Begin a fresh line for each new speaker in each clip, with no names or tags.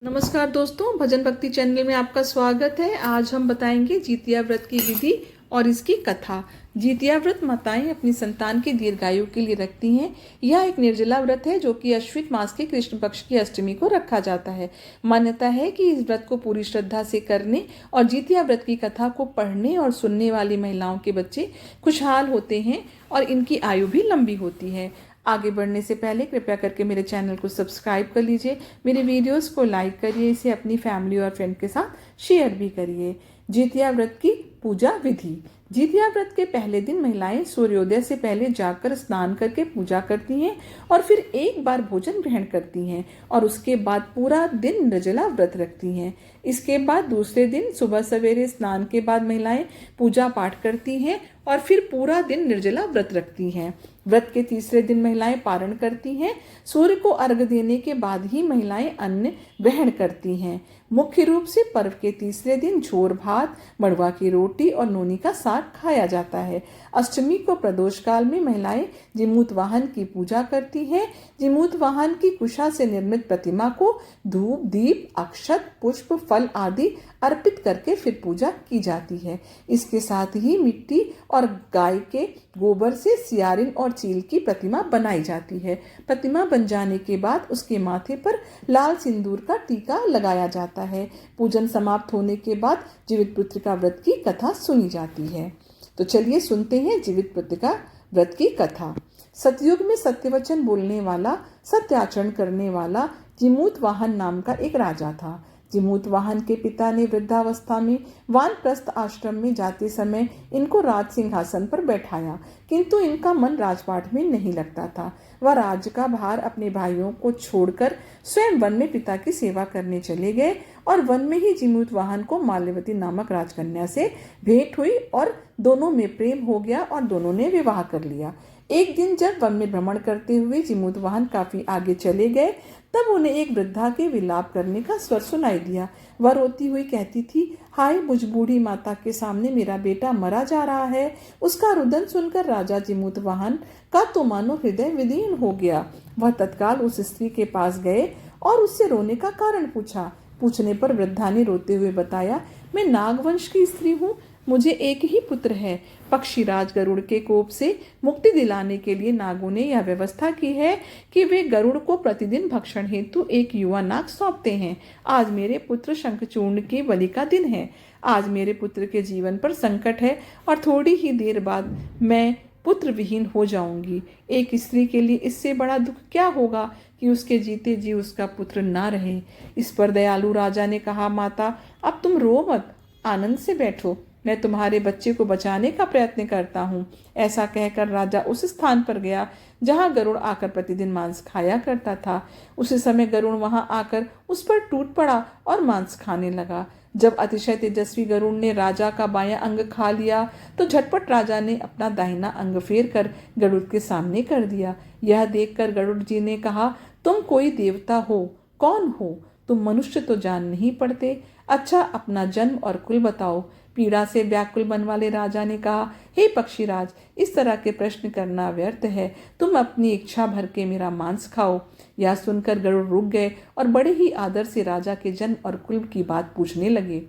नमस्कार दोस्तों, भजन भक्ति चैनल में आपका स्वागत है। आज हम बताएंगे जितिया व्रत की विधि और इसकी कथा। जितिया व्रत माताएं अपनी संतान की दीर्घायु के लिए रखती हैं। यह एक निर्जला व्रत है जो कि अश्विन मास के कृष्ण पक्ष की अष्टमी को रखा जाता है। मान्यता है कि इस व्रत को पूरी श्रद्धा से करने और जितिया व्रत की कथा को पढ़ने और सुनने वाली महिलाओं के बच्चे खुशहाल होते हैं और इनकी आयु भी लंबी होती है। आगे बढ़ने से पहले कृपया करके मेरे चैनल को सब्सक्राइब कर लीजिए, मेरे वीडियोस को लाइक करिए, इसे अपनी फैमिली और फ्रेंड के साथ शेयर भी करिए। जितिया व्रत की पूजा विधि। जितिया व्रत के पहले दिन महिलाएं सूर्योदय से पहले जाकर स्नान करके पूजा करती हैं और फिर एक बार भोजन ग्रहण करती हैं और उसके बाद पूरा दिन निर्जला व्रत रखती हैं। इसके बाद दूसरे दिन सुबह सवेरे स्नान के बाद महिलाएं पूजा पाठ करती हैं और फिर पूरा दिन निर्जला व्रत रखती हैं। व्रत के तीसरे दिन महिलाएं पारण करती हैं। सूर्य को अर्घ्य देने के बाद ही महिलाएं अन्न ग्रहण करती हैं। मुख्य रूप से पर्व के तीसरे दिन झोर भात, मड़वा की रोटी और नोनी का साग खाया जाता है। अष्टमी को प्रदोष काल में महिलाएं जिमूत वाहन की पूजा करती हैं। जिमूत वाहन की कुशा से निर्मित प्रतिमा को धूप, दीप, अक्षत, पुष्प, फल आदि अर्पित करके फिर पूजा की जाती है। इसके साथ ही मिट्टी और गाय के गोबर से सियारिन और चील की प्रतिमा बनाई जाती है। प्रतिमा बन जाने के बाद उसके माथे पर लाल सिंदूर का टीका लगाया जाता है। पूजन समाप्त होने के बाद जीवित पुत्र का व्रत की कथा सुनी जाती है। तो चलिए सुनते हैं जीवित पुत्र का व्रत की कथा। सतयुग में सत्यवचन बोलने वाला, सत्य आचरण करने वाला जिमूत वाहन नाम का एक राजा था। जिमूत वाहन के पिता ने वृद्धावस्था में वानप्रस्थ आश्रम में जाते समय इनको राज सिंहासन पर बैठाया, किंतु इनका मन राजपाट में नहीं लगता था। वह राज्य का भार अपने भाइयों को छोड़कर स्वयं वन में पिता की सेवा करने चले गए और वन में ही जिमूत वाहन को माल्यवती नामक राजकन्या से भेंट हुई और दोनों में प्रेम हो गया और दोनों ने विवाह कर लिया। एक दिन जब वन में भ्रमण करते हुए जिमूत वाहन काफी आगे चले गए, तब उन्हें एक वृद्धा के विलाप करने का स्वर सुनाई दिया। वह रोती हुई कहती थी, हाय मुझ बूढ़ी माता के सामने मेरा बेटा मरा जा रहा है। उसका रुदन सुनकर राजा जिमूत वाहन का तो मानो हृदय विदीर्ण हो गया। वह तत्काल उस स्त्री के पास गए और उससे रोने का कारण पूछा। पूछने पर वृद्धा ने रोते हुए बताया, मैं नागवंश की स्त्री हूँ, मुझे एक ही पुत्र है। पक्षीराज गरुड़ के कोप से मुक्ति दिलाने के लिए नागों ने यह व्यवस्था की है कि वे गरुड़ को प्रतिदिन भक्षण हेतु एक युवा नाग सौंपते हैं। आज मेरे पुत्र शंखचूर्ण की बलि का दिन है। आज मेरे पुत्र के जीवन पर संकट है और थोड़ी ही देर बाद मैं पुत्र विहीन हो जाऊंगी। एक स्त्री के लिए इससे बड़ा दुख क्या होगा कि उसके जीते जी उसका पुत्र ना रहे। इस पर दयालु राजा ने कहा, माता अब तुम रो मत, आनंद से बैठो, मैं तुम्हारे बच्चे को बचाने का प्रयत्न करता हूँ। ऐसा कहकर राजा उस स्थान पर गया जहाँ गरुड़ आकर प्रतिदिन मांस खाया करता था। उसी समय गरुड़ वहां आकर उस पर टूट पड़ा और मांस खाने लगा। जब अतिशय तेजस्वी गरुड़ ने राजा का बायां अंग खा लिया तो झटपट राजा ने अपना दाहिना अंग फेर कर गरुड़ के सामने कर दिया। यह देखकर गरुड़ जी ने कहा, तुम कोई देवता हो? कौन हो तुम? मनुष्य तो जान नहीं पड़ते। अच्छा, अपना जन्म और कुल बताओ। पीड़ा से व्याकुल मन वाले राजा ने कहा, हे पक्षीराज, इस तरह के प्रश्न करना व्यर्थ है। तुम अपनी इच्छा भर के मेरा मांस खाओ। यह सुनकर गरुड़ रुक गए और बड़े ही आदर से राजा के जन्म और कुल की बात पूछने लगे।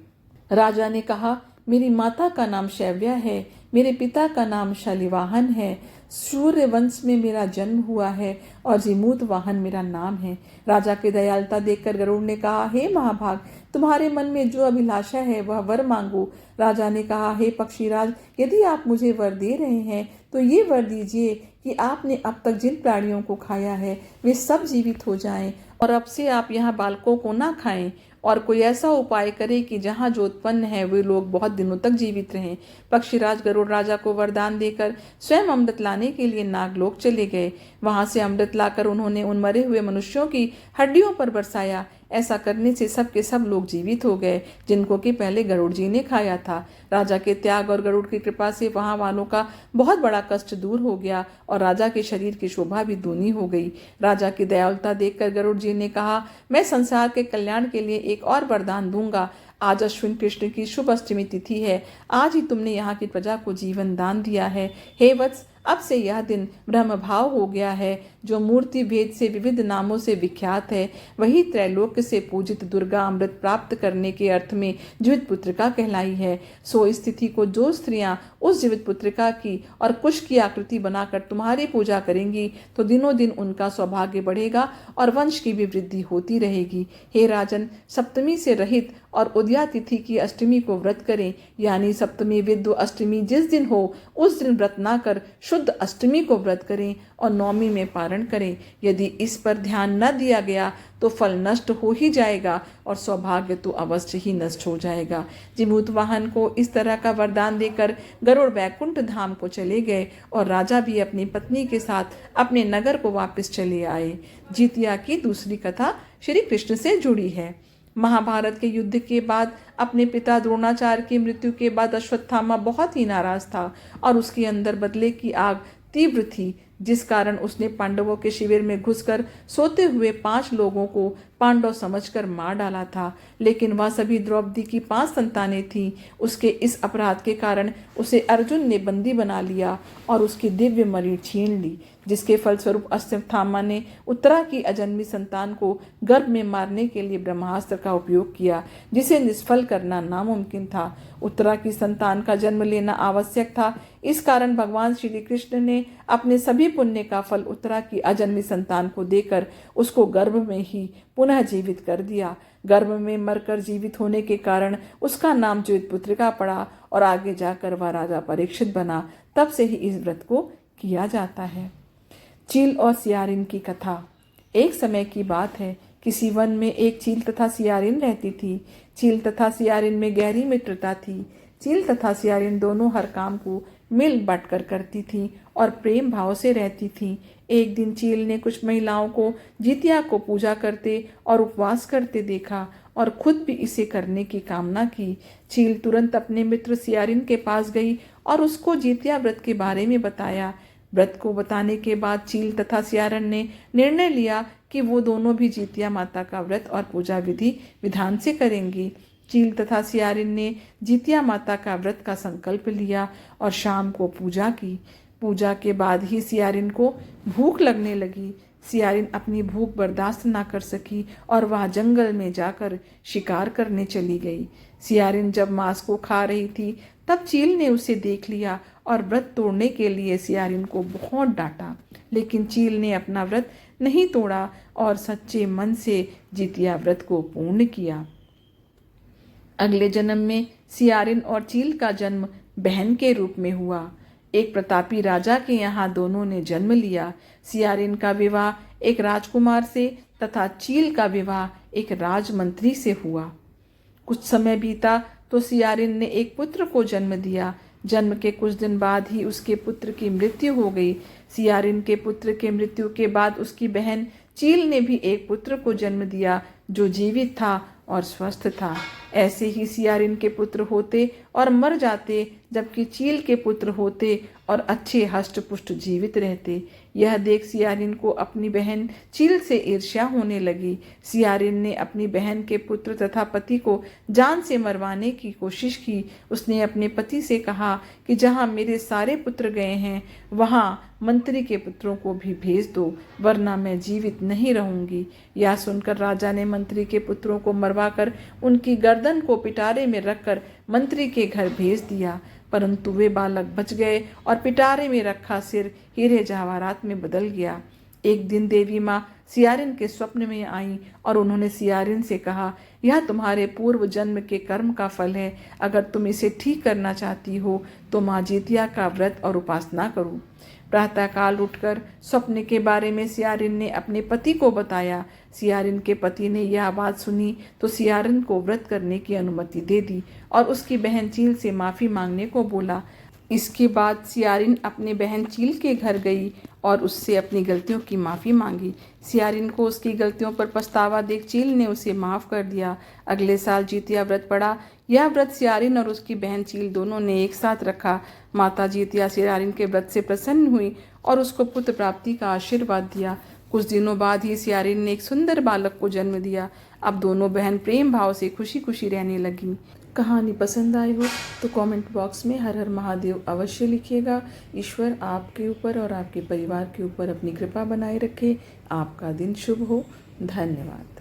राजा ने कहा, मेरी माता का नाम शैव्या है, मेरे पिता का नाम शालिवाहन है, सूर्य वंश में मेरा जन्म हुआ है और जिमूत वाहन मेरा नाम है। राजा की दयालुता देखकर गरुड़ ने कहा, हे महाभाग, तुम्हारे मन में जो अभिलाषा है वह वर मांगो। राजा ने कहा, हे पक्षीराज, यदि आप मुझे वर दे रहे हैं तो ये वर दीजिए कि आपने अब तक जिन प्राणियों को खाया है वे सब जीवित हो जाएं और अब से आप यहाँ बालकों को ना खाएं और कोई ऐसा उपाय करे कि जहाँ जो उत्पन्न है वे लोग बहुत दिनों तक जीवित रहें। पक्षीराज गरुड़ राजा को वरदान देकर स्वयं अमृत लाने के लिए नागलोक चले गए। वहां से अमृत लाकर उन्होंने उन मरे हुए मनुष्यों की हड्डियों पर बरसाया। ऐसा करने से सब के सब लोग जीवित हो गए जिनको कि पहले गरुड़ जी ने खाया था। राजा के त्याग और गरुड़ की कृपा से वहां वालों का बहुत बड़ा कष्ट दूर हो गया और राजा के शरीर की शोभा भी दूनी हो गई। राजा की दयालुता देखकर गरुड़ जी ने कहा, मैं संसार के कल्याण के लिए एक और वरदान दूंगा। आज अश्विन कृष्ण की शुभ अष्टमी तिथि है। आज ही तुमने यहाँ की प्रजा को जीवन दान दिया है। हे वत्स, अब से यह दिन ब्रह्म भाव हो गया है। जो मूर्ति भेद से विविध नामों से विख्यात है, वही त्रैलोक्य से पूजित दुर्गा अमृत प्राप्त करने के अर्थ में जीवित पुत्रिका कहलाई है। सो स्थिति को जो स्त्रियां उस जीवित पुत्रिका की और कुश की आकृति बनाकर तुम्हारी पूजा करेंगी, तो दिनों दिन उनका सौभाग्य बढ़ेगा और वंश की भी वृद्धि होती रहेगी। हे राजन, सप्तमी से रहित और उदया तिथि की अष्टमी को व्रत करें, यानी सप्तमी विद्व अष्टमी जिस दिन हो उस दिन व्रत ना कर शुद्ध अष्टमी को व्रत करें और नवमी में पारण करें। यदि इस पर ध्यान न दिया गया तो फल नष्ट हो ही जाएगा और सौभाग्य तो अवश्य ही नष्ट हो जाएगा। जिमूत वाहन को इस तरह का वरदान देकर गरुड़ वैकुंठ धाम को चले गए और राजा भी अपनी पत्नी के साथ अपने नगर को वापस चले आए। जितिया की दूसरी कथा श्री कृष्ण से जुड़ी है। महाभारत के युद्ध के बाद अपने पिता द्रोणाचार्य की मृत्यु के बाद अश्वत्थामा बहुत ही नाराज था और उसके अंदर बदले की आग तीव्र थी, जिस कारण उसने पांडवों के शिविर में घुसकर सोते हुए 5 लोगों को पांडव समझकर मार डाला था। लेकिन वह सभी द्रौपदी की 5 संतानें थीं। उसके इस अपराध के कारण उसे अर्जुन ने बंदी बना लिया और उसकी दिव्य मणि छीन ली, जिसके फलस्वरूप अश्वत्थामा ने उत्तरा की अजन्मी संतान को गर्भ में मारने के लिए ब्रह्मास्त्र का उपयोग किया, जिसे निष्फल करना नामुमकिन था। उत्तरा की संतान का जन्म लेना आवश्यक था। इस कारण भगवान श्री कृष्ण ने अपने सभी पुण्य का फल उत्तरा की अजन्मी संतान को देकर उसको गर्भ में ही पुनः जीवित कर दिया। गर्भ में मरकर जीवित होने के कारण उसका नाम जीवित पुत्रिका पड़ा और आगे जाकर वह राजा परीक्षित बना। तब से ही इस व्रत को किया जाता है। चील और सियारिन की कथा। एक समय की बात है, किसी वन में एक चील तथा सियारिन रहती थी। चील तथा सियारिन में गहरी मित्रता थी। चील तथा सियारिन दोनों हर काम को मिल बट कर करती थीं और प्रेम भाव से रहती थीं। एक दिन चील ने कुछ महिलाओं को जितिया को पूजा करते और उपवास करते देखा और खुद भी इसे करने की कामना की। चील तुरंत अपने मित्र सियारिन के पास गई और उसको जितिया व्रत के बारे में बताया। व्रत को बताने के बाद चील तथा सियारिन ने निर्णय लिया कि वो दोनों भी जितिया माता का व्रत और पूजा विधि विधान से करेंगी। चील तथा सियारिन ने जितिया माता का व्रत का संकल्प लिया और शाम को पूजा की। पूजा के बाद ही सियारिन को भूख लगने लगी। सियारिन अपनी भूख बर्दाश्त ना कर सकी और वह जंगल में जाकर शिकार करने चली गई। सियारिन जब मांस को खा रही थी, तब चील ने उसे देख लिया और व्रत तोड़ने के लिए सियारिन को बहुत डांटा। लेकिन चील ने अपना व्रत नहीं तोड़ा और सच्चे मन से जितिया व्रत को पूर्ण किया। अगले जन्म में सियारिन और चील का जन्म बहन के रूप में हुआ। एक प्रतापी राजा के यहाँ दोनों ने जन्म लिया। सियारिन का विवाह एक राजकुमार से तथा चील का विवाह एक राजमंत्री से हुआ। कुछ समय बीता तो सियारिन ने एक पुत्र को जन्म दिया। जन्म के कुछ दिन बाद ही उसके पुत्र की मृत्यु हो गई। सियारिन के पुत्र के मृत्यु के बाद उसकी बहन चील ने भी एक पुत्र को जन्म दिया जो जीवित था और स्वस्थ था। ऐसे ही सियारिन के पुत्र होते और मर जाते, जबकि चील के पुत्र होते और अच्छे हष्ट पुष्ट जीवित रहते। यह देख सियारिन को अपनी बहन चील से ईर्ष्या होने लगी। सियारिन ने अपनी बहन के पुत्र तथा पति को जान से मरवाने की कोशिश की। उसने अपने पति से कहा कि जहाँ मेरे सारे पुत्र गए हैं, वहाँ मंत्री के पुत्रों को भी भेज दो, वरना मैं जीवित नहीं रहूंगी। यह सुनकर राजा ने मंत्री के पुत्रों को मरवाकर उनकी गर्दन को पिटारे में रखकर मंत्री के घर भेज दिया। परंतु वे बालक बच गए और पिटारे में रखा सिर हीरे जवाहरात में बदल गया। एक दिन देवी माँ सियारिन के स्वप्न में आईं और उन्होंने सियारिन से कहा, यह तुम्हारे पूर्व जन्म के कर्म का फल है। अगर तुम इसे ठीक करना चाहती हो तो माँ जितिया का व्रत और उपासना करो। प्रातःकाल उठकर स्वप्न के बारे में सियारिन ने अपने पति को बताया। सियारिन के पति ने यह बात सुनी तो सियारिन को व्रत करने की अनुमति दे दी और उसकी बहन चील से माफ़ी मांगने को बोला। इसके बाद सियारिन अपने बहन चील के घर गई और उससे अपनी गलतियों की माफ़ी मांगी। सियारिन को उसकी गलतियों पर पछतावा देख चील ने उसे माफ़ कर दिया। अगले साल जितिया व्रत पड़ा। यह व्रत सियारिन और उसकी बहन चील दोनों ने एक साथ रखा। माता जितिया सियारिन के व्रत से प्रसन्न हुई और उसको पुत्र प्राप्ति का आशीर्वाद दिया। कुछ दिनों बाद ही सियारिन ने एक सुंदर बालक को जन्म दिया। अब दोनों बहन प्रेम भाव से खुशी खुशी रहने लगी। कहानी पसंद आई हो तो कमेंट बॉक्स में हर हर महादेव अवश्य लिखिएगा। ईश्वर आपके ऊपर और आपके परिवार के ऊपर अपनी कृपा बनाए रखे। आपका दिन शुभ हो। धन्यवाद।